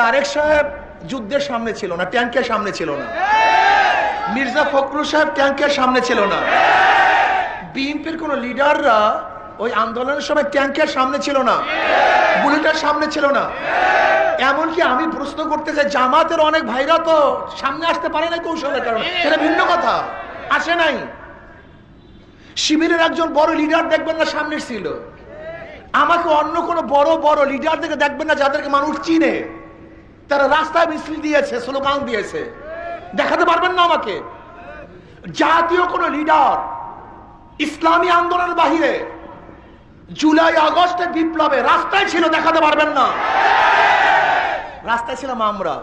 তারেক সাহেব যুদ্ধের সামনে ছিল না, ট্যাঙ্কের সামনে ছিল না। মির্জা ফখরুল সাহেব ট্যাঙ্কের সামনে ছিল না। বিএনপির কোন লিডাররা ওই আন্দোলনের সময় ট্যাঙ্কের সামনে ছিল না, বুলেটের সামনে ছিল না। এমনকি আমি প্রশ্ন করতে চাই, জামাতের অনেক ভাইরা তো সামনে আসতে পারে না কৌশলের কারণে, সেটা ভিন্ন কথা, আসে নাই। শিবিরের একজন বড় লিডার দেখবেন না সামনে ছিল। আমাকে অন্য কোনো বড় বড় লিডার থেকে দেখবেন না যাদেরকে মানুষ চিনে, তারা রাস্তায় মিছিল দিয়েছে, স্লোগান দিয়েছে, দেখাতে পারবেন না আমাকে। জাতীয় কোন লিডার ইসলামী আন্দোলনের বাহিরে জুলাই আগস্টের বিপ্লবে রাস্তায় ছিল, দেখাতে পারবেন না। রাস্তায় ছিলাম আমরা,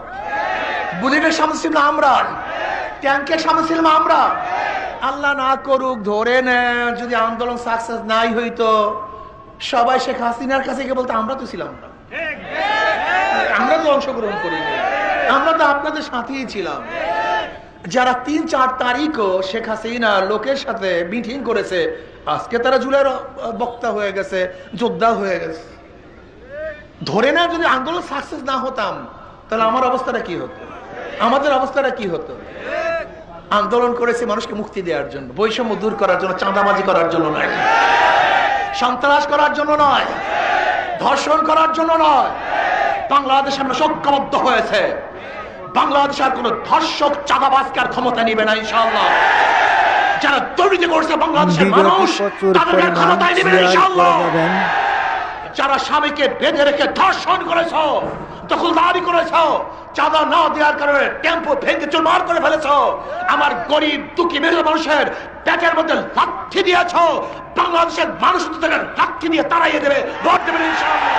বুলেটের সামনে ছিলাম আমরা, ট্যাঙ্কের সামনে ছিলাম আমরা। আল্লাহ না করুক, ধরে নেন যদি আন্দোলন সাকসেস নাই হইতো, সবাই শেখ হাসিনার কাছে গিয়ে বলতো আমরা তো ছিলাম না, আমরা তো অংশগ্রহণ করিনি, আমরা তো আপনাদের সাথেই ছিলাম। যারা ৩-৪ তারিখও শেখ হাসিনা লোকের সাথে মিটিং করেছে, আজকে তারা জুলাইয়ের বক্তা হয়ে গেছে, যোদ্ধা হয়ে গেছে। ধরে না যদি আন্দোলন সাকসেস না হতাম, তাহলে আমার অবস্থাটা কি হতো, আমাদের অবস্থাটা কি হতো? আন্দোলন করেছে মানুষকে মুক্তি দেওয়ার জন্য, বৈষম্য দূর করার জন্য, চাঁদাবাজি করার জন্য নয়, সন্ত্রাস করার জন্য নয়, ধর্ষণ করার জন্য নয়। বাংলাদেশ আমরা ঐক্যবদ্ধ হয়েছে, বাংলাদেশ আর কোন ধর্ষক চাঁদাবাজকে আর ক্ষমতা নিবে না ইনশাআল্লাহ। যারা দুর্নীতি করছে বাংলাদেশের মানুষ, তাদেরকে ক্ষমতায় নিবে না ইনশাআল্লাহ। যারা স্বামীকে বেঁধে রেখে ধর্ষণ করেছ, দখলদারি করেছ, চাঁদা না দেওয়ার কারণে টেম্পো ভেঙে চুরমার করে ফেলেছ, আমার গরিব দুঃখী মেহনত মানুষের পেটের মধ্যে লাথি দিয়েছ, বাংলাদেশের মানুষ তাদের লাথি দিয়ে তাড়াইয়ে দেবে, ভোট দেবে ইনশাআল্লাহ।